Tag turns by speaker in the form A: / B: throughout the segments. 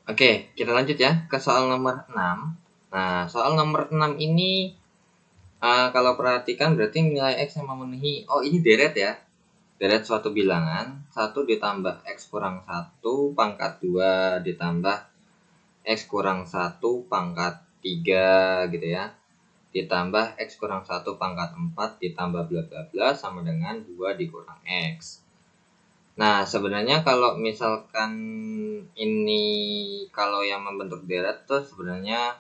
A: Oke, kita lanjut ya ke soal nomor 6. Nah, soal nomor 6 ini kalau perhatikan berarti nilai X yang memenuhi, ini deret ya. Deret suatu bilangan, 1 ditambah X kurang 1 pangkat 2 ditambah X kurang 1 pangkat 3 gitu ya. Ditambah X kurang 1 pangkat 4 ditambah bla bla bla sama dengan 2 dikurang X. Nah, sebenarnya kalau misalkan ini kalau yang membentuk deret tuh sebenarnya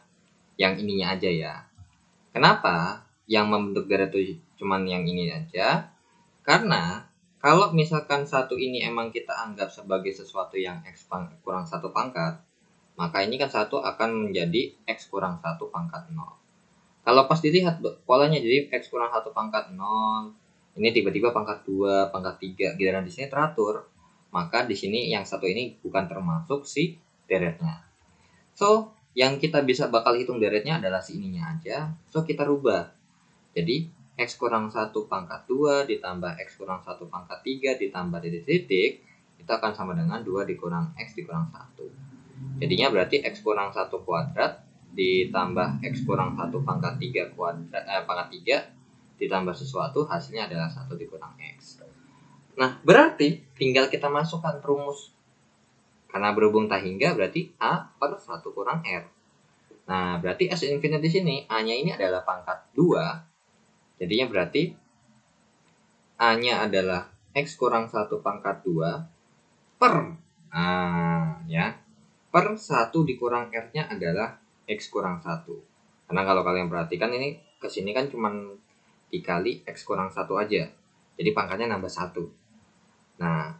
A: yang ininya aja ya. Kenapa yang membentuk deret tuh cuman yang ini aja? Karena kalau misalkan satu ini emang kita anggap sebagai sesuatu yang X kurang 1 pangkat, maka ini kan satu akan menjadi X kurang 1 pangkat 0. Kalau pas dilihat polanya jadi X kurang 1 pangkat 0, ini tiba-tiba pangkat 2, pangkat 3, giliran di sini teratur, maka di sini yang satu ini bukan termasuk si deretnya. So, yang kita bisa bakal hitung deretnya adalah si ininya aja. So, kita rubah. Jadi, X kurang 1 pangkat 2 ditambah X kurang 1 pangkat 3 ditambah titik-titik, itu akan sama dengan 2 dikurang X dikurang 1. Jadinya berarti X kurang 1 kuadrat ditambah X kurang 1 pangkat 3 kuadrat, pangkat 3 ditambah sesuatu, hasilnya adalah 1 dikurang X. Nah, berarti tinggal kita masukkan rumus. Karena berhubung tak hingga berarti A per 1 kurang R. Nah, berarti S infinite di sini A-nya ini adalah pangkat 2. Jadinya berarti A-nya adalah X kurang 1 pangkat 2 per per 1 dikurang R-nya adalah X kurang 1. Karena kalau kalian perhatikan ini kesini kan cuma dikali X kurang 1 aja. Jadi pangkatnya nambah 1. Nah,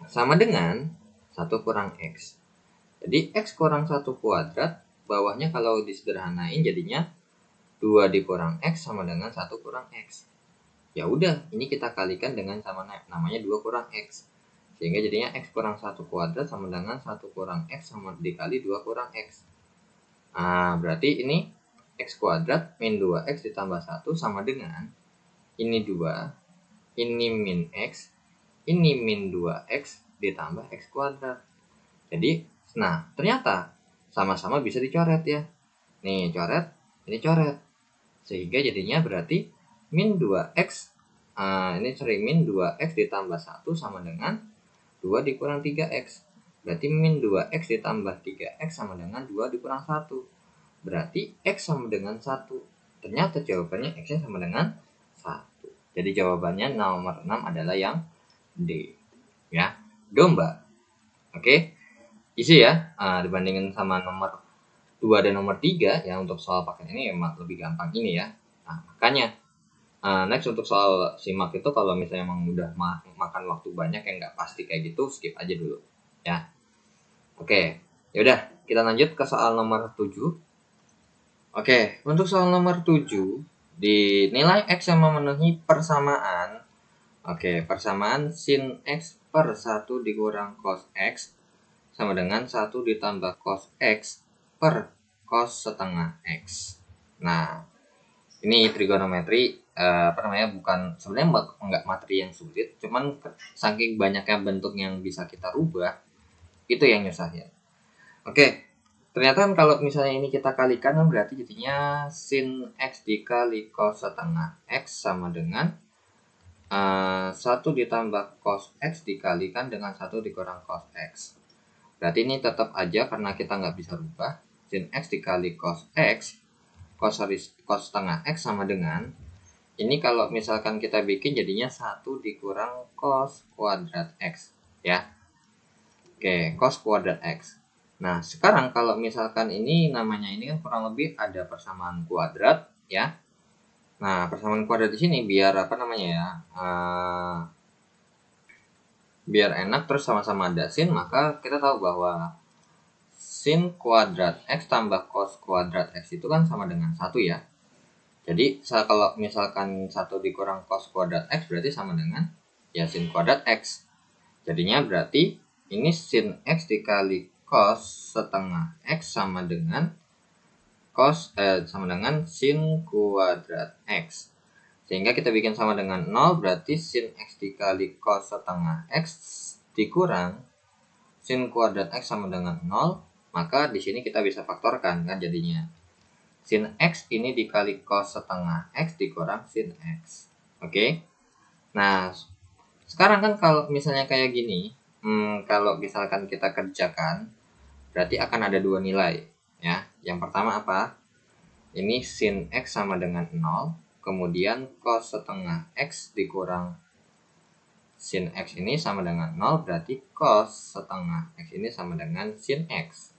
A: sama dengan 1 kurang X. Jadi X kurang 1 kuadrat, bawahnya kalau disederhanain jadinya 2 dikurang X sama dengan 1 kurang X. Ya udah, ini kita kalikan dengan sama namanya 2 kurang X. Sehingga jadinya X kurang 1 kuadrat sama dengan 1 kurang X sama dikali 2 kurang X. Nah, berarti ini X kuadrat min 2X ditambah 1 sama dengan ini 2, ini min X, ini min 2X ditambah X kuadrat. Jadi, nah ternyata sama-sama bisa dicoret ya. Nih coret, ini coret. Sehingga jadinya berarti min 2X, min 2X ditambah 1 sama dengan 2 dikurang 3X. Berarti min 2X ditambah 3X sama dengan 2 dikurang 1. Berarti X sama dengan 1. Ternyata jawabannya X-nya sama dengan 1. Jadi jawabannya nomor 6 adalah yang D. Ya, domba. Oke, isi ya. Dibandingin sama nomor 2 dan nomor 3 ya, untuk soal paket ini emang lebih gampang ini ya. Nah, makanya next untuk soal simak itu kalau misalnya emang udah makan waktu banyak yang nggak pasti kayak gitu, skip aja dulu ya. Oke, yaudah kita lanjut ke soal nomor 7. Oke, untuk soal nomor 7, di nilai X yang memenuhi persamaan. Oke, persamaan sin X per 1 dikurang cos X sama dengan 1 ditambah cos X per cos setengah X. Nah, ini trigonometri bukan sebenarnya enggak materi yang sulit, cuman saking banyaknya bentuk yang bisa kita rubah, itu yang nyusah ya. Oke. Ternyata kan kalau misalnya ini kita kalikan kan berarti jadinya sin X dikali cos setengah X sama dengan 1 ditambah cos X dikalikan dengan 1 dikurang cos X. Berarti ini tetap aja karena kita nggak bisa rubah. Sin X dikali cos X, cos setengah X sama dengan, ini kalau misalkan kita bikin jadinya 1 dikurang cos kuadrat X. Ya. Oke, cos kuadrat X. Nah, sekarang kalau misalkan ini namanya ini kan kurang lebih ada persamaan kuadrat ya. Nah, persamaan kuadrat di sini biar apa namanya ya? Biar enak terus sama-sama ada sin, maka kita tahu bahwa sin kuadrat X tambah cos kuadrat X itu kan sama dengan 1 ya. Jadi, kalau misalkan 1 dikurang cos kuadrat X berarti sama dengan ya sin kuadrat X. Jadinya berarti ini sin X dikali cos setengah X sama dengan sin kuadrat X. Sehingga kita bikin sama dengan 0, berarti sin X dikali cos setengah X dikurang sin kuadrat X sama dengan 0 Maka di sini kita bisa faktorkan kan jadinya. Sin X ini dikali cos setengah X dikurang sin X. Oke. Nah, sekarang kan kalau misalnya kayak gini, kalau misalkan kita kerjakan, berarti akan ada dua nilai. Ya, yang pertama apa? Ini sin X sama dengan 0, kemudian cos setengah X dikurang sin X ini sama dengan 0, berarti cos setengah X ini sama dengan sin X.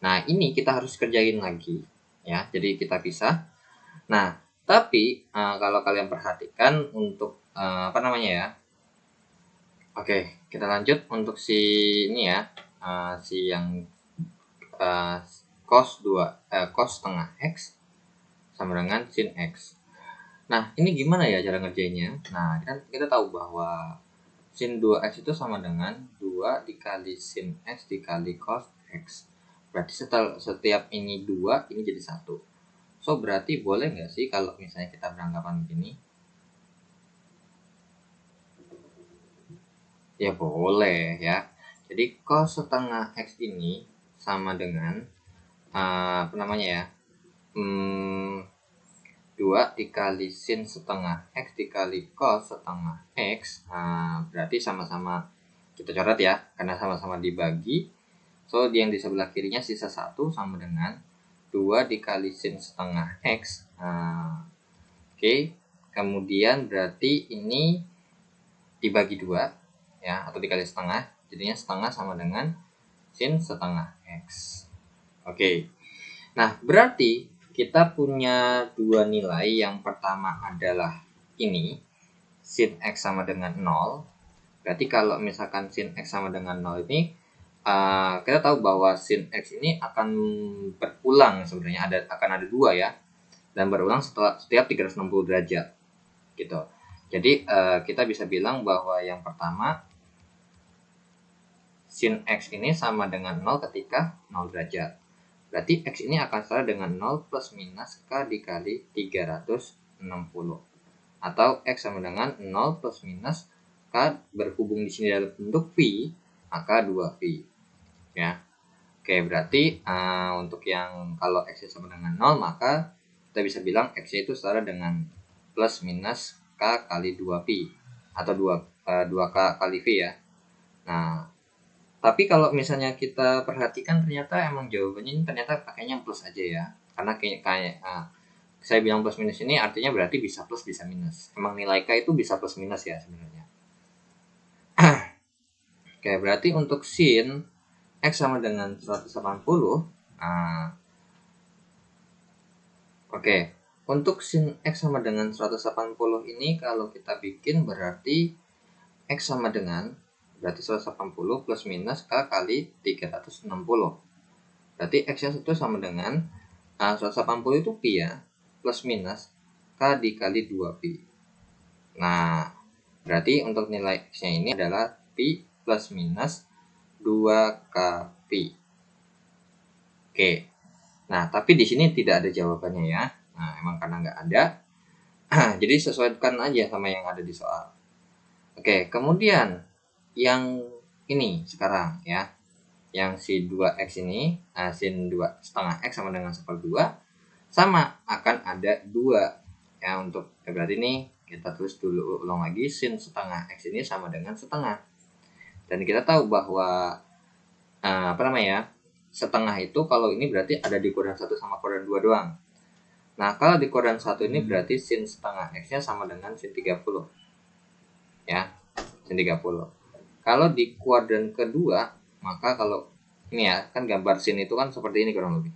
A: Nah, ini kita harus kerjain lagi, ya. Jadi kita pisah. Nah, tapi kalau kalian perhatikan untuk apa namanya ya? Oke, kita lanjut untuk si ini ya, si yang cos setengah X sama dengan sin X. Nah, ini gimana ya cara ngerjainnya? Nah, kan kita tahu bahwa sin 2x itu sama dengan 2 dikali sin x dikali cos x. Berarti setiap ini 2, ini jadi 1. So, berarti boleh nggak sih kalau misalnya kita beranggapan begini? Ya boleh ya. Jadi cos setengah x ini sama dengan apa namanya ya? 2 dikali sin setengah X dikali cos setengah X. Nah, berarti sama-sama kita coret ya, karena sama-sama dibagi. So, yang di sebelah kirinya sisa 1 sama dengan 2 dikali sin setengah X. Nah, oke. Kemudian berarti ini dibagi 2 ya, atau dikali setengah. Jadinya setengah sama dengan sin setengah X. Oke. Nah, berarti kita punya dua nilai. Yang pertama adalah ini, sin X sama dengan 0. Berarti kalau misalkan sin X sama dengan 0 ini, kita tahu bahwa sin X ini akan berulang sebenarnya, akan ada dua ya. Dan berulang setiap 360 derajat. Gitu. Jadi, kita bisa bilang bahwa yang pertama, sin X ini sama dengan 0 ketika 0 derajat. Berarti X ini akan setara dengan 0 plus minus K dikali 360. Atau X sama dengan 0 plus minus K berhubung di sini dalam bentuk Pi, maka 2Pi. Ya. Oke, berarti untuk yang kalau X sama dengan 0, maka kita bisa bilang X itu setara dengan plus minus K kali 2Pi. Atau 2K kali V ya. Nah, tapi kalau misalnya kita perhatikan ternyata emang jawabannya ini ternyata pakainya yang plus aja ya. Karena kayak saya bilang plus minus ini artinya berarti bisa plus bisa minus. Emang nilai K itu bisa plus minus ya sebenarnya. Oke, berarti untuk sin X sama dengan 180. Oke, untuk sin X sama dengan 180 ini kalau kita bikin berarti X sama dengan berarti 180 plus minus K kali 360. Berarti X-nya itu sama dengan 180 itu Pi ya, plus minus K dikali 2Pi. Nah, berarti untuk nilai X-nya ini adalah Pi plus minus 2K Pi. Oke. Nah, tapi di sini tidak ada jawabannya ya. Nah, emang karena nggak ada. Jadi sesuaikan aja sama yang ada di soal. Oke, kemudian yang ini sekarang ya, yang si 2x ini, sin 2 setengah x sama dengan 1/2 sama akan ada 2 ya. Untuk berarti ini kita tulis dulu ulang lagi, sin setengah x ini sama dengan setengah. Dan kita tahu bahwa apa namanya, setengah itu kalau ini berarti ada di kuadran 1 sama kuadran 2 doang. Nah, kalau di kuadran 1 ini berarti sin setengah x nya sama dengan sin 30 ya, sin 30. Kalau di kuadran kedua, maka kalau ini ya, kan gambar sin itu kan seperti ini kurang lebih.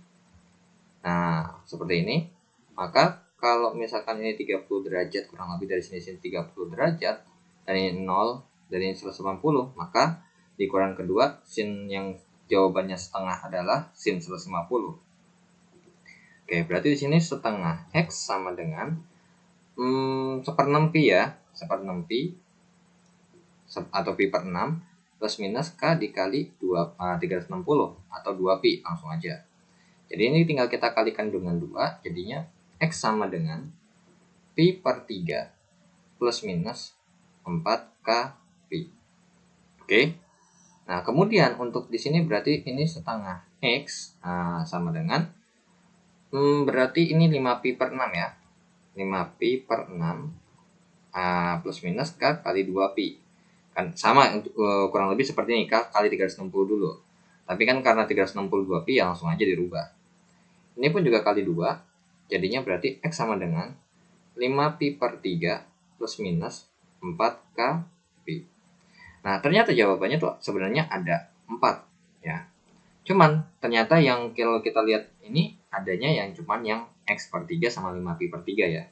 A: Nah, seperti ini. Maka kalau misalkan ini 30 derajat, kurang lebih dari sini sin 30 derajat, dan ini 0, dan ini 180, maka di kuadran kedua, sin yang jawabannya setengah adalah sin 150. Oke, berarti di sini setengah X sama dengan 1/6 Pi ya, 1/6 Pi atau Pi per 6 plus minus K dikali 360 atau 2Pi, langsung aja. Jadi ini tinggal kita kalikan dengan 2, jadinya X sama dengan Pi per 3 plus minus 4K Pi. Oke. Nah, kemudian untuk di sini berarti ini setengah X sama dengan berarti ini 5pi per 6 ya. 5pi per 6 plus minus K kali 2pi. Kan sama untuk kurang lebih seperti ini, K kali 360 dulu. Tapi kan karena 362pi ya langsung aja dirubah. Ini pun juga kali 2, jadinya berarti X sama dengan 5pi per 3 plus minus 4K pi. Nah, ternyata jawabannya tuh sebenarnya ada 4 ya. Cuman ternyata yang kalau kita lihat ini adanya yang cuman yang X per 3 sama 5pi per 3 ya.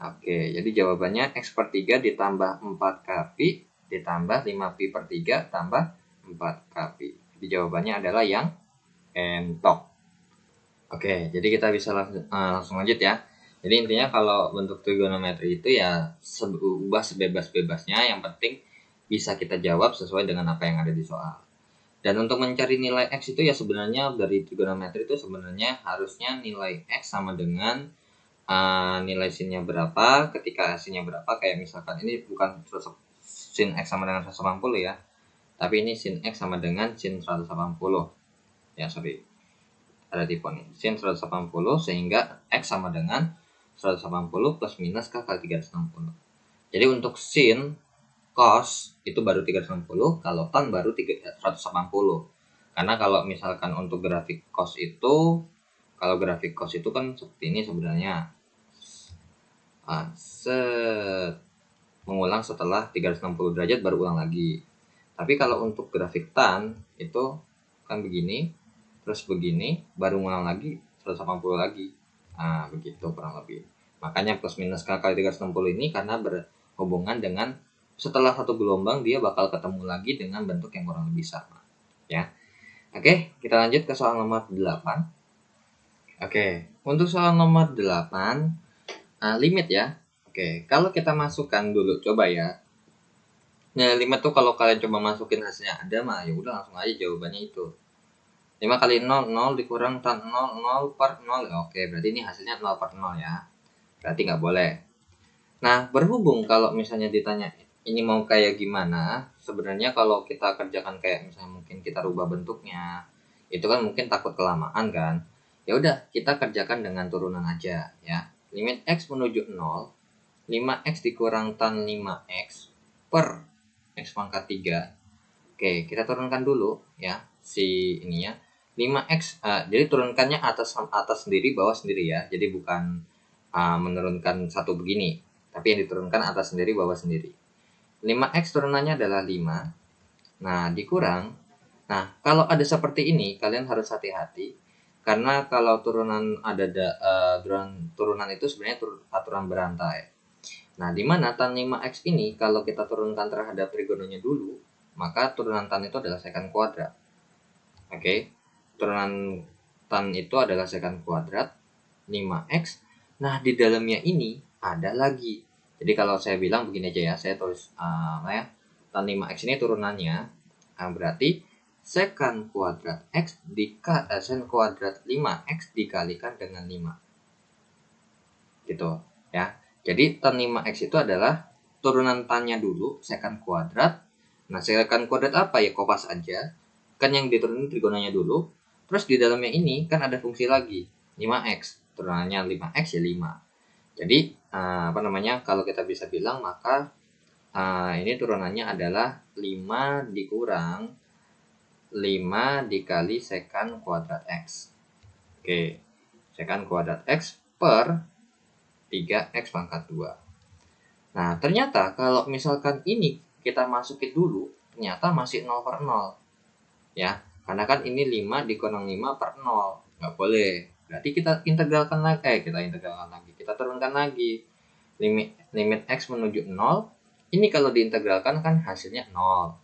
A: Oke, jadi jawabannya X per 3 ditambah 4K pi ditambah 5pi per 3 tambah 4K pi. Jadi jawabannya adalah yang entok. Oke, jadi kita bisa langsung lanjut ya. Jadi intinya kalau bentuk trigonometri itu ya ubah sebebas-bebasnya, yang penting bisa kita jawab sesuai dengan apa yang ada di soal. Dan untuk mencari nilai X itu ya sebenarnya dari trigonometri itu sebenarnya harusnya nilai X sama dengan nilai sinnya berapa ketika sinnya berapa. Kayak misalkan ini bukan sin X sama dengan 180 ya, tapi ini sin X sama dengan sin 180 ya, sorry ada tipe nih, sin 180 sehingga X sama dengan 180 plus minus K kali 360. Jadi untuk sin cos itu baru 360, kalau tan baru 180. Karena kalau misalkan untuk grafik cos itu, kalau grafik cos itu kan seperti ini sebenarnya. Mengulang setelah 360 derajat baru ulang lagi. Tapi kalau untuk grafik tan itu kan begini, terus begini, baru ngulang lagi 180 lagi. Begitu kurang lebih. Makanya plus minus K kali 360 ini karena berhubungan dengan setelah satu gelombang dia bakal ketemu lagi dengan bentuk yang kurang lebih sama. Ya. Oke, kita lanjut ke soal nomor 8. Oke, untuk soal nomor 8 limit ya. Oke, kalau kita masukkan dulu coba ya. Nah, limit tuh kalau kalian coba masukin hasilnya ada mah ya udah langsung aja jawabannya itu. 5 kali 0, 0 dikurang tan 0, 0 per 0. Oke, berarti ini hasilnya 0 per 0 ya. Berarti nggak boleh. Nah, berhubung kalau misalnya ditanya ini mau kayak gimana, sebenarnya kalau kita kerjakan kayak misalnya mungkin kita rubah bentuknya, itu kan mungkin takut kelamaan kan. Ya udah, kita kerjakan dengan turunan aja ya. Limit X menuju 0, 5X dikurang tan 5X per X pangkat 3. Oke, kita turunkan dulu ya si ininya. 5X, jadi turunkannya atas sendiri, bawah sendiri ya. Jadi bukan menurunkan satu begini, tapi yang diturunkan atas sendiri, bawah sendiri. 5X turunannya adalah 5. Nah, dikurang. Nah, kalau ada seperti ini, kalian harus hati-hati. Karena kalau turunan turunan itu sebenarnya aturan berantai. Nah, di mana tan 5X ini kalau kita turunkan terhadap trigononya dulu, maka turunan tan itu adalah sekant kuadrat. Oke, turunan tan itu adalah sekant kuadrat 5X. Nah, di dalamnya ini ada lagi. Jadi kalau saya bilang begini aja ya, saya tulis tan 5X ini turunannya, berarti sekant kuadrat X sekant kuadrat 5X dikalikan dengan 5. Gitu ya. Jadi tan 5X itu adalah turunan tannya dulu, sekant kuadrat. Nah, sekant kuadrat apa ya? Kopas aja. Kan yang diturunin trigononya dulu. Terus di dalamnya ini kan ada fungsi lagi, 5X. Turunannya 5X ya 5. Jadi, kalau kita bisa bilang maka ini turunannya adalah 5 dikurang 5 dikali sekant kuadrat X. Oke, sekant kuadrat X per 3X pangkat 2. Nah, ternyata kalau misalkan ini kita masukin dulu, ternyata masih 0 per 0. Ya, karena kan ini 5 dikurang 5 per 0. Nggak boleh. Berarti kita integralkan lagi. Kita turunkan lagi. Limit X menuju 0. Ini kalau diintegralkan kan hasilnya 0.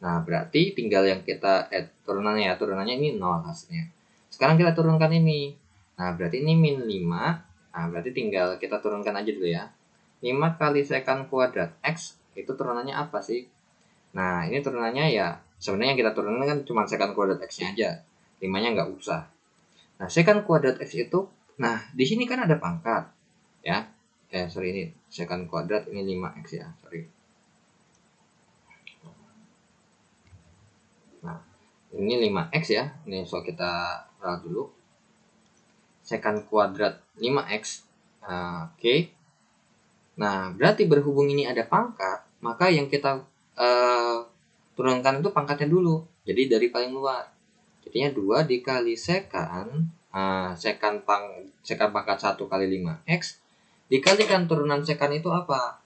A: Nah, berarti tinggal yang kita turunannya ini 0 hasilnya. Sekarang kita turunkan ini. Nah, berarti ini min 5. Nah, berarti tinggal kita turunkan aja dulu ya. 5 kali sekant kuadrat X itu turunannya apa sih? Nah, ini turunannya ya sebenarnya yang kita turunkan kan cuma sekant kuadrat X-nya aja. 5-nya nggak usah. Nah, sekant kuadrat X itu, nah di sini kan ada pangkat ya. Ini sekant kuadrat, ini 5X ya, sorry. Ini 5x ya. Ini so kita ralat dulu. Secant kuadrat 5x. Oke. Nah, berarti berhubung ini ada pangkat, maka yang kita turunkan itu pangkatnya dulu. Jadi dari paling luar. Jadinya 2 dikali sekan pangkat 1 kali 5x dikalikan turunan sekan itu apa?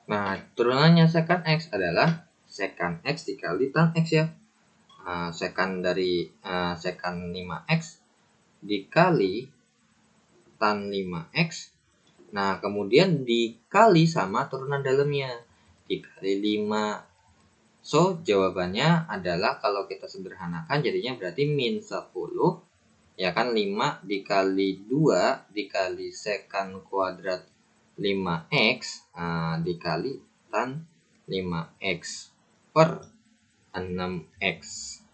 A: Nah, turunannya sekan x adalah sekan x dikali tan x ya. Sekan dari sekan 5x dikali tan 5x. Nah, kemudian dikali sama turunan dalamnya dikali 5. So, jawabannya adalah kalau kita sederhanakan jadinya berarti min 10. Ya kan, 5 dikali 2 dikali sekan kuadrat 5x dikali tan 5x per 6x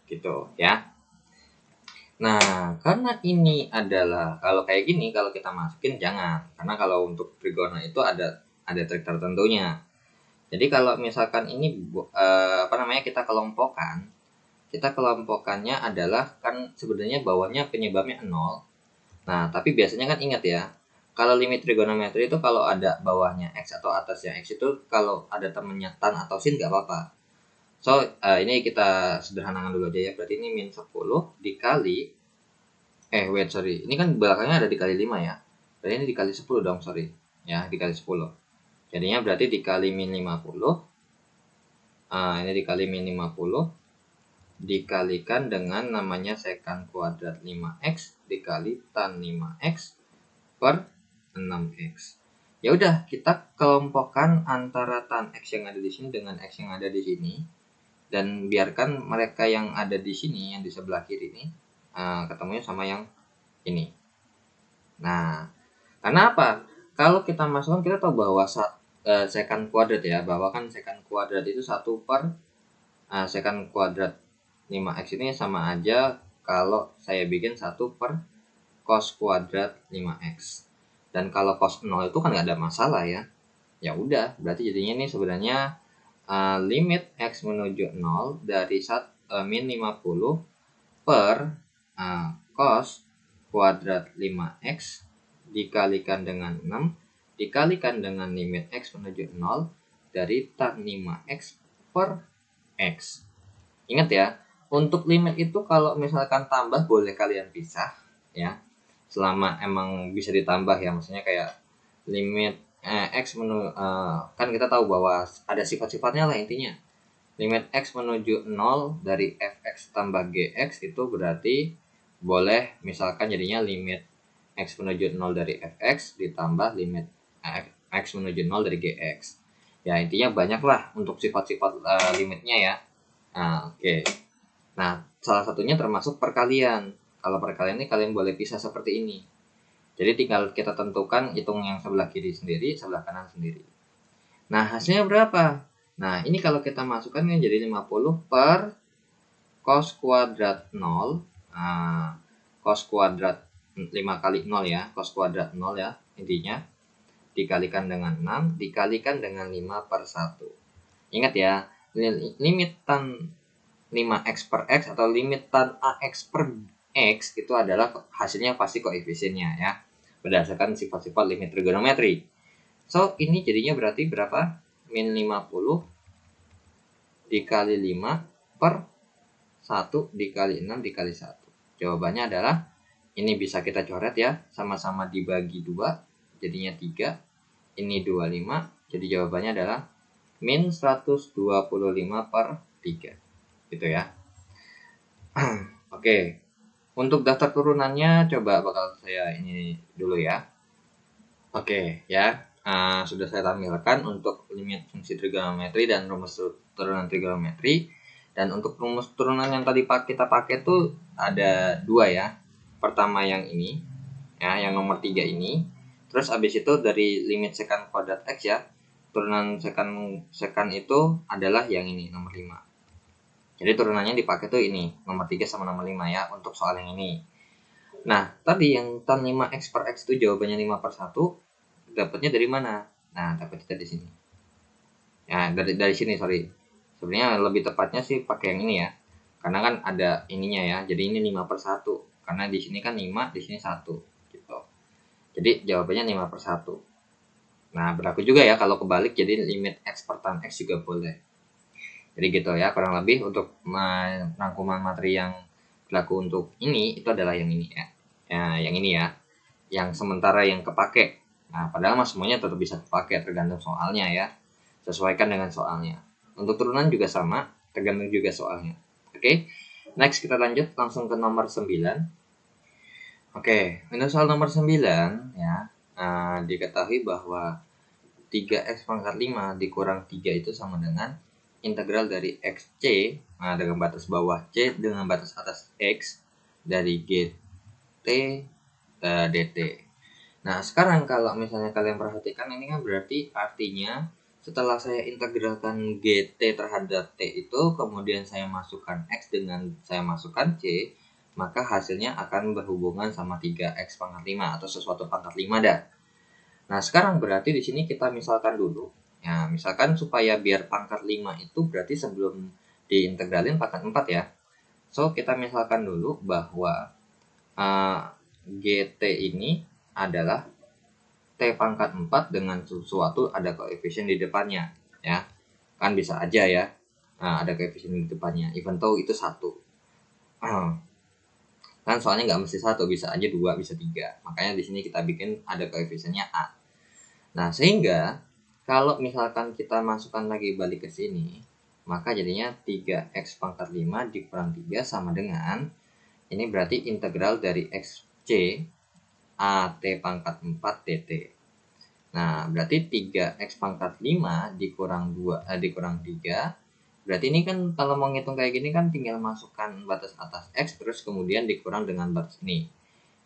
A: gitu ya. Nah, karena ini adalah kalau kayak gini kalau kita masukin jangan, karena kalau untuk trigona itu ada trik tertentunya. Jadi kalau misalkan ini kita kelompokkannya adalah kan sebenarnya bawahnya penyebabnya 0. Nah, tapi biasanya kan ingat ya, kalau limit trigonometri itu kalau ada bawahnya x atau atasnya x itu kalau ada temennya tan atau sin nggak apa-apa. So, ini kita sederhanakan dulu aja ya. Berarti ini min 10 dikali ini kan belakangnya ada dikali 5 ya. Berarti ini dikali 10 dong, sorry. Ya, dikali 10. Jadinya berarti dikali min 50. Ini dikali min 50 dikalikan dengan namanya sekan kuadrat 5x dikali tan 5x per 6x. Ya udah, kita kelompokkan antara tan x yang ada di sini dengan x yang ada di sini. Dan biarkan mereka yang ada di sini, yang di sebelah kiri ini, ketemunya sama yang ini. Nah, karena apa? Kalau kita masukkan, kita tahu bahwa sekan kuadrat ya, bahwa kan sekan kuadrat itu 1 per sekan kuadrat 5x ini sama aja kalau saya bikin 1 per cos kuadrat 5x. Dan kalau cos 0 itu kan nggak ada masalah ya. Ya udah, berarti jadinya ini sebenarnya limit x menuju 0 dari min 50 per cos kuadrat 5x dikalikan dengan 6 dikalikan dengan limit x menuju 0 dari tan 5x per x. Ingat ya, untuk limit itu kalau misalkan tambah boleh kalian pisah ya. Selama emang bisa ditambah ya, maksudnya kayak limit x kan kita tahu bahwa ada sifat-sifatnya lah intinya. Limit x menuju 0 dari fx tambah gx itu berarti boleh misalkan jadinya limit x menuju 0 dari fx ditambah limit x menuju 0 dari gx. Ya intinya banyak lah untuk sifat-sifat limitnya ya. Oke. Nah, salah satunya termasuk perkalian. Kalau perkalian ini kalian boleh pisah seperti ini. Jadi tinggal kita tentukan hitung yang sebelah kiri sendiri, sebelah kanan sendiri. Nah, hasilnya berapa? Nah, ini kalau kita masukkan kan jadi 50 per cos kuadrat 0. Cos kuadrat 5 kali 0 ya, cos kuadrat 0 ya intinya. Dikalikan dengan 6, dikalikan dengan 5 per 1. Ingat ya, limit tan 5x per x atau limit tan ax per x itu adalah hasilnya pasti koefisiennya ya, berdasarkan sifat-sifat limit trigonometri. So, ini jadinya berarti berapa? Min 50 dikali 5 per 1 dikali 6 dikali 1. Jawabannya adalah, ini bisa kita coret ya, sama-sama dibagi 2, jadinya 3. Ini 25, jadi jawabannya adalah min 125 per 3. Gitu ya. Oke. Untuk daftar turunannya coba bakal saya ini dulu ya. Oke ya. Sudah saya tampilkan untuk limit fungsi trigonometri dan rumus turunan trigonometri. Dan untuk rumus turunan yang tadi kita pakai tuh ada 2 ya. Pertama yang ini ya, yang nomor 3 ini. Terus habis itu dari limit sekan kuadrat x ya. Turunan sekan itu adalah yang ini nomor 5. Jadi turunannya dipakai tuh ini, nomor 3 sama nomor 5 ya, untuk soal yang ini. Nah, tadi yang tan 5x per x itu jawabannya 5 per 1, dapatnya dari mana? Nah, dapatnya dari sini. Ya, dari sini, sorry. Sebenarnya lebih tepatnya sih pakai yang ini ya. Karena kan ada ininya ya. Jadi ini 5/1. Karena di sini kan 5, di sini 1 gitu. Jadi jawabannya 5/1. Nah, berlaku juga ya kalau kebalik, jadi limit X per tan X juga boleh. Jadi gitu ya, kurang lebih untuk rangkuman materi yang berlaku untuk ini, itu adalah yang ini ya. Yang ini ya, yang sementara yang kepake. Nah, padahal mas semuanya tetap bisa kepake, tergantung soalnya ya. Sesuaikan dengan soalnya. Untuk turunan juga sama, tergantung juga soalnya. Oke, next kita lanjut langsung ke nomor 9. Oke, untuk soal nomor 9 ya, diketahui bahwa 3x pangkat 5 dikurang 3 itu sama dengan integral dari xc dengan batas bawah c dengan batas atas x dari gt dt. Nah, sekarang kalau misalnya kalian perhatikan, ini kan berarti artinya setelah saya integralkan gt terhadap t itu, kemudian saya masukkan x dengan saya masukkan c, maka hasilnya akan berhubungan sama 3x pangkat 5 atau sesuatu pangkat 5 dah. Nah, sekarang berarti di sini kita misalkan dulu. Ya, misalkan supaya biar pangkat 5 itu berarti sebelum diintegralin pangkat 4 ya. So, kita misalkan dulu bahwa GT ini adalah T pangkat 4 dengan sesuatu ada koefisien di depannya. Ya, kan bisa aja ya. Ada koefisien di depannya, even though itu 1. Kan soalnya nggak mesti 1, bisa aja 2, bisa 3. Makanya di sini kita bikin ada koefisiennya A. Nah, sehingga kalau misalkan kita masukkan lagi balik ke sini, maka jadinya 3x pangkat 5 dikurang 3 sama dengan, ini berarti integral dari xc at pangkat 4 dt. Nah, berarti 3x pangkat 5 dikurang 3. Berarti ini kan kalau mau ngitung kayak gini kan tinggal masukkan batas atas x terus kemudian dikurang dengan batas ini.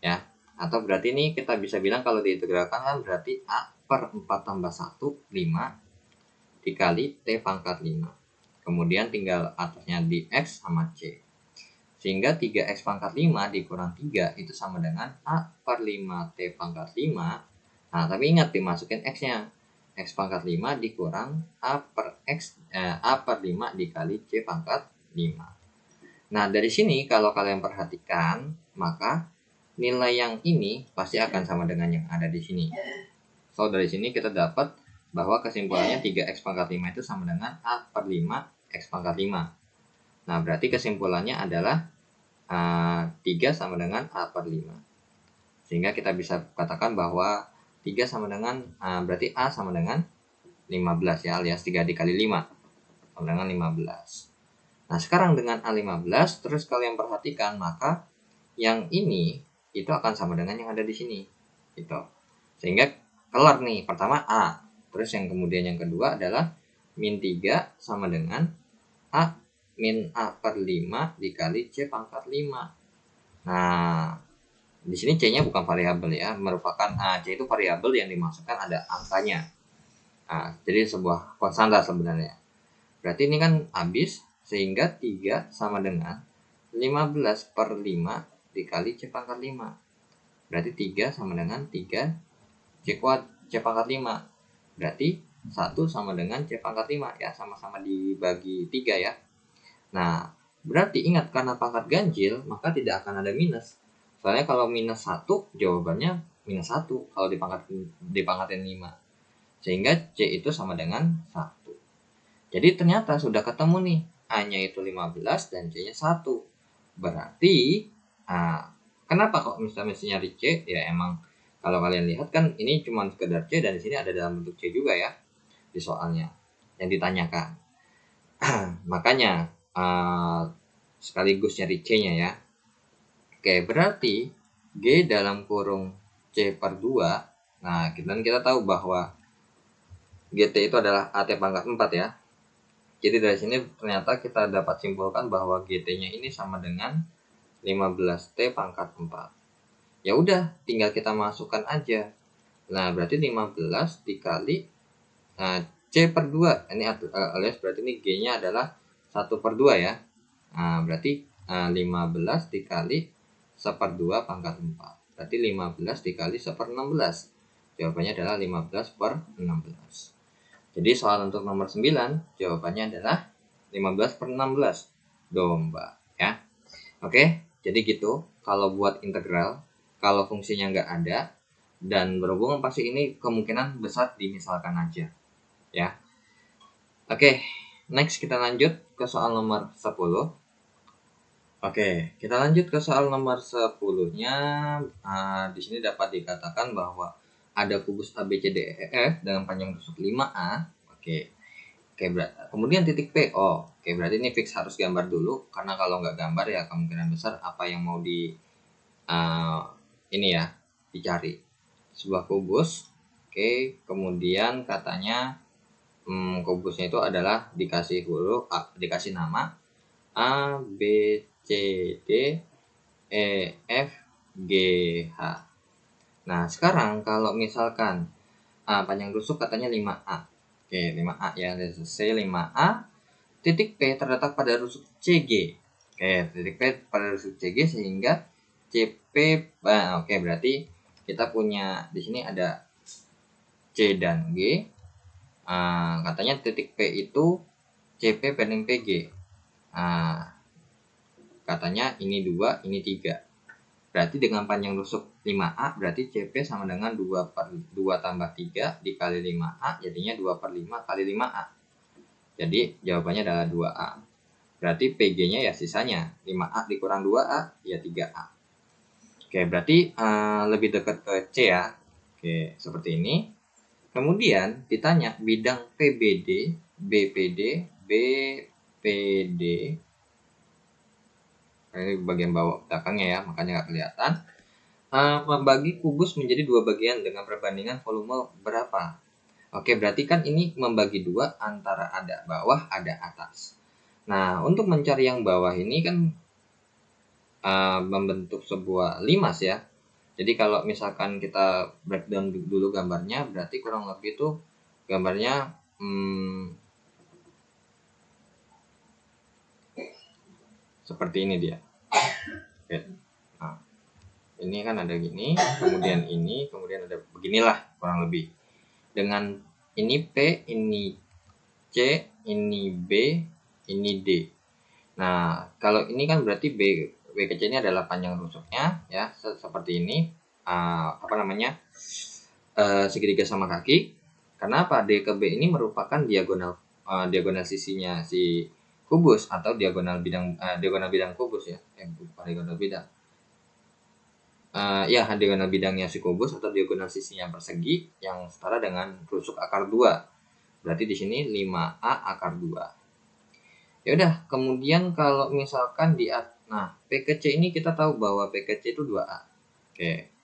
A: Ya. Atau berarti ini kita bisa bilang kalau diintegralkan kan berarti A per 4 tambah 1, 5 dikali T pangkat 5. Kemudian tinggal atasnya di X sama C. Sehingga 3X pangkat 5 dikurang 3 itu sama dengan A per 5 T pangkat 5. Nah, tapi ingat dimasukin X-nya. X pangkat 5 dikurang A per 5 dikali C pangkat 5. Nah, dari sini kalau kalian perhatikan, maka nilai yang ini pasti akan sama dengan yang ada di sini. So, dari sini kita dapat bahwa kesimpulannya 3x pangkat 5 itu sama dengan A per 5 x pangkat 5. Nah, berarti kesimpulannya adalah 3 sama dengan A per 5. Sehingga kita bisa katakan bahwa 3 sama dengan, berarti A sama dengan 15 ya, alias 3 dikali 5 sama dengan 15. Nah, sekarang dengan A15, terus kalian perhatikan, maka yang ini itu akan sama dengan yang ada di sini. Gitu. Sehingga kelar nih, pertama A. Terus yang kemudian yang kedua adalah min 3 sama dengan A min A per 5 dikali C pangkat 5. Nah, di sini C-nya bukan variabel ya, merupakan C itu variabel yang dimasukkan ada angkanya. Jadi sebuah konstanta sebenarnya. Berarti ini kan habis, sehingga 3 sama dengan 15 per 5 dikali C pangkat 5. Berarti 3 sama dengan 3 C pangkat 5. Berarti 1 sama dengan C pangkat 5 ya, sama-sama dibagi 3 ya. Nah, berarti ingat karena pangkat ganjil maka tidak akan ada minus. Soalnya kalau minus 1 jawabannya minus 1 kalau dipangkatin 5. Sehingga C itu sama dengan 1. Jadi ternyata sudah ketemu nih, A-nya itu 15 dan C-nya 1. Berarti kenapa kok mesti nyari C? Ya emang kalau kalian lihat kan ini cuma sekedar C dan di sini ada dalam bentuk C juga ya di soalnya yang ditanyakan. Makanya sekaligus nyari C-nya ya. Oke, berarti G dalam kurung C per 2. Nah, kita tahu bahwa GT itu adalah AT pangkat 4 ya. Jadi dari sini ternyata kita dapat simpulkan bahwa GT-nya ini sama dengan 15T pangkat 4. Ya udah, tinggal kita masukkan aja. Nah, berarti 15 dikali C per 2. Ini alias berarti ini G-nya adalah 1 per 2 ya. Nah, berarti 15 dikali 1/2 pangkat 4. Berarti 15 dikali 1/16. Jawabannya adalah 15 per 16. Jadi soal untuk nomor 9 jawabannya adalah 15 per 16 domba. ya. Oke, jadi gitu. Kalau buat integral, kalau fungsinya nggak ada dan berhubungan pasti ini kemungkinan besar dimisalkan aja, ya. Oke, next kita lanjut ke soal nomor 10. Oke, kita lanjut ke soal nomor 10-nya. Di sini dapat dikatakan bahwa ada kubus ABCDEF dengan panjang rusuk 5A. Oke. Oke, kemudian titik P. Oh, oke, berarti ini fix harus gambar dulu karena kalau nggak gambar ya kemungkinan besar apa yang mau ini ya dicari. Sebuah kubus. Oke, kemudian katanya kubusnya itu adalah dikasih huruf dikasih nama A B C D E F G H. Nah, sekarang kalau misalkan panjang rusuk katanya 5A. Oke, 5A ya, C 5A. Titik P terletak pada rusuk CG. Oke, titik P pada rusuk CG sehingga CP. Oke, berarti kita punya di sini ada C dan G. Katanya titik P itu CP banding PG. Katanya ini 2, ini 3. Berarti dengan panjang rusuk 5A berarti CP sama dengan 2 tambah 3 dikali 5A, jadinya 2/5 kali 5A. Jadi jawabannya adalah 2A. Berarti PG-nya ya sisanya 5A dikurang 2A ya 3A. Oke, berarti lebih dekat ke C ya. Oke, seperti ini. Kemudian ditanya bidang PBD, BPD, BPD. Ini bagian bawah belakangnya ya, makanya nggak kelihatan. Membagi kubus menjadi 2 bagian dengan perbandingan volume berapa? Oke, berarti kan ini membagi 2 antara ada bawah, ada atas. Nah, untuk mencari yang bawah ini kan membentuk sebuah limas ya. Jadi kalau misalkan kita breakdown dulu gambarnya, berarti kurang lebih itu gambarnya seperti ini dia. Oke. Nah, ini kan ada gini, kemudian ini, kemudian ada beginilah kurang lebih. Dengan ini P, ini C, ini B, ini D. Nah, kalau ini kan berarti B ke C ini adalah panjang rusuknya ya, seperti ini. Segitiga sama kaki. Kenapa? D ke B ini merupakan diagonal sisinya si kubus atau diagonal bidang kubus ya. Bukan diagonal bidang. Diagonal bidangnya si kubus atau diagonal sisinya persegi yang setara dengan rusuk akar 2. Berarti di sini 5A akar 2. Ya udah, kemudian kalau misalkan P ke C ini kita tahu bahwa P ke C itu 2A. Oke.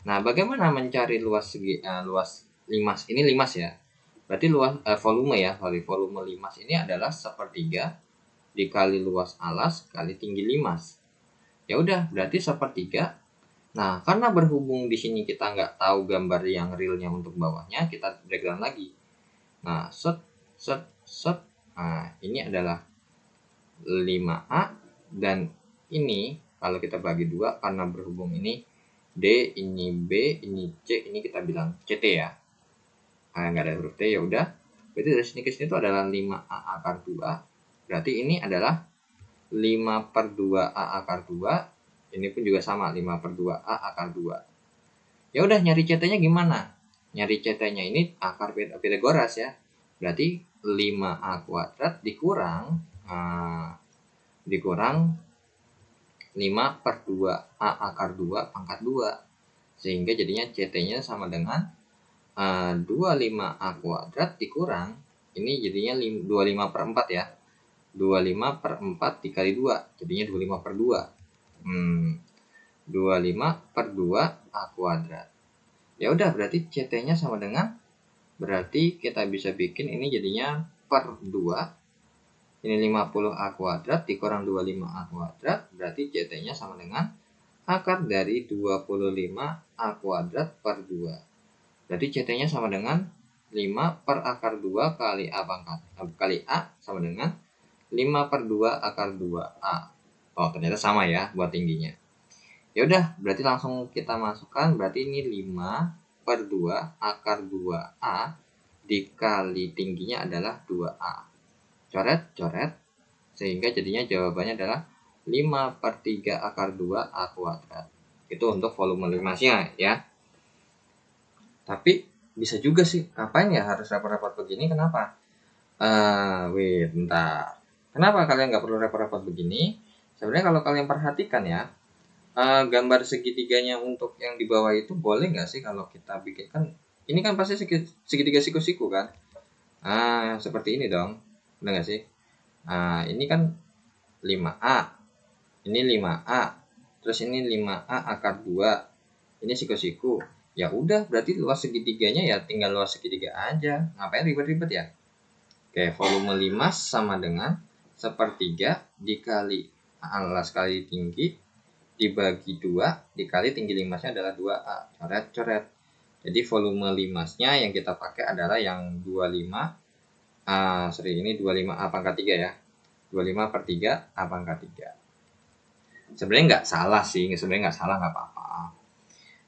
A: Nah, bagaimana mencari luas limas? Ini limas ya. Berarti luas volume ya. Volume limas ini adalah 1/3 dikali luas alas kali tinggi limas. Ya udah, berarti 1/3. Nah, karena berhubung di sini kita nggak tahu gambar yang realnya untuk bawahnya, kita breakdown lagi. Nah, set. Nah, ini adalah 5A dan ini kalau kita bagi 2 karena berhubung ini D, ini B, ini C, ini kita bilang CT ya. Nggak ada huruf T, ya udah. Berarti dari sini ke sini itu adalah 5A akar 2. Berarti ini adalah 5/2A akar 2. Ini pun juga sama, 5/2A akar 2. Ya udah, nyari CT-nya gimana? Nyari CT-nya ini akar Pythagoras ya. Berarti 5A kuadrat dikurang 5/2A akar 2 pangkat 2. Sehingga jadinya CT-nya sama dengan 25A kuadrat dikurang, ini jadinya 25/4 ya. 25/4 dikali 2, jadinya 25/2. 25/2A kuadrat. Ya udah, berarti CT-nya sama dengan, berarti kita bisa bikin ini jadinya per 2. Ini 50A kuadrat dikurang 25A kuadrat, berarti CT-nya sama dengan akar dari 25A kuadrat per 2. Berarti CT-nya sama dengan 5 per akar 2 kali A sama dengan 5/2 akar 2A. Oh, ternyata sama ya buat tingginya. Ya udah, berarti langsung kita masukkan, berarti ini 5/2 akar 2A dikali tingginya adalah 2A. Coret, sehingga jadinya jawabannya adalah 5/3 akar 2 A kuadrat. Itu untuk volume limasnya ya. Tapi bisa juga sih, ngapain ya harus repot-repot begini, kenapa? Wait, bentar. Kenapa kalian nggak perlu repot-repot begini? Sebenarnya kalau kalian perhatikan ya, gambar segitiganya untuk yang di bawah itu boleh nggak sih kalau kita bikin, kan ini kan pasti segitiga siku-siku kan? Seperti ini dong, benar nggak sih? Ini kan 5A, ini 5A, terus ini 5A akar 2, ini siku-siku. Ya udah, berarti luas segitiganya ya tinggal luas segitiga aja. Ngapain ribet-ribet ya? Oke, volume limas sama dengan 1/3 dikali alas kali tinggi dibagi 2 dikali tinggi limasnya /adalah 2A. Coret-coret. Jadi volume limasnya yang kita pakai adalah yang 25, ini 25A pangkat 3 ya. 25/3 A pangkat 3. Sebenarnya nggak salah sih, nggak salah, nggak apa-apa.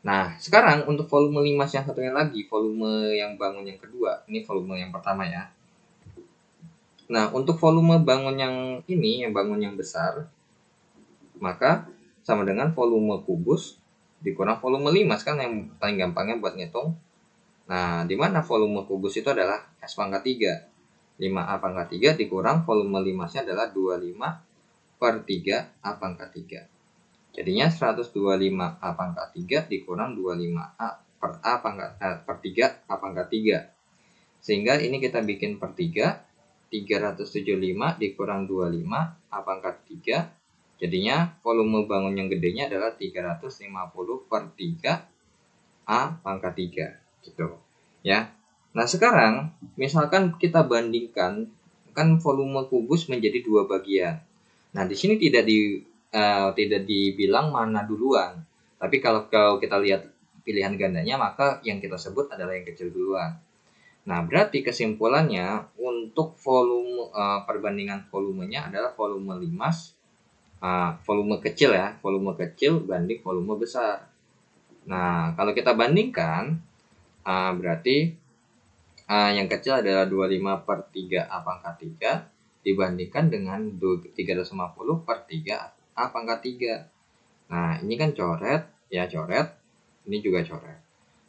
A: Nah, sekarang untuk volume limas yang satunya lagi, volume yang bangun yang kedua, ini volume yang pertama ya. Nah, untuk volume bangun yang ini, yang bangun yang besar, maka sama dengan volume kubus dikurang volume limas, kan yang paling gampangnya buat ngitung. Nah, di mana volume kubus itu adalah S pangkat 3. 5A pangkat 3 dikurang volume limasnya adalah 25/3 A pangkat 3. Jadinya 125A pangkat 3 dikurang 25A per 3 A pangkat 3. Sehingga ini kita bikin per 3, 375 dikurang 25 A pangkat 3. Jadinya volume bangun yang gedenya adalah 350/3 A pangkat 3 gitu ya. Nah, sekarang misalkan kita bandingkan, kan volume kubus menjadi 2 bagian. Nah, di sini tidak dibilang mana duluan. Tapi kalau kita lihat pilihan gandanya, maka yang kita sebut adalah yang kecil duluan. Nah, berarti kesimpulannya untuk volume perbandingan volumenya adalah volume limas, volume kecil ya, volume kecil banding volume besar. Nah, kalau kita bandingkan, berarti yang kecil adalah 25/3 A pangkat 3 dibandingkan dengan 350/3 A pangkat 3. Nah, ini kan coret, ini juga coret.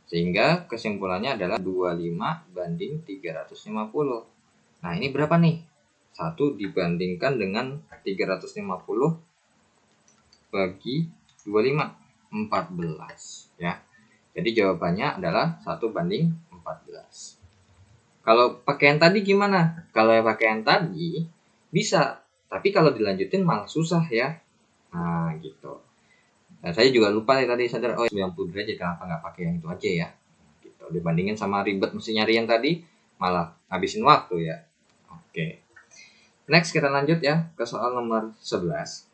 A: Sehingga kesimpulannya adalah 25/350. Nah, ini berapa nih? 1 dibandingkan dengan 350 bagi 25, 14 ya. Jadi jawabannya adalah 1/14. Kalau pakai yang tadi gimana? Kalau pakai yang tadi bisa, tapi kalau dilanjutin malah susah ya. Nah, gitu. Nah, saya juga lupa ya tadi, sadar 90 derajat, kenapa nggak pakai yang itu aja ya. Gitu. Dibandingin sama ribet mesti nyari yang tadi, malah ngabisin waktu ya. Oke. Next kita lanjut ya ke soal nomor 11.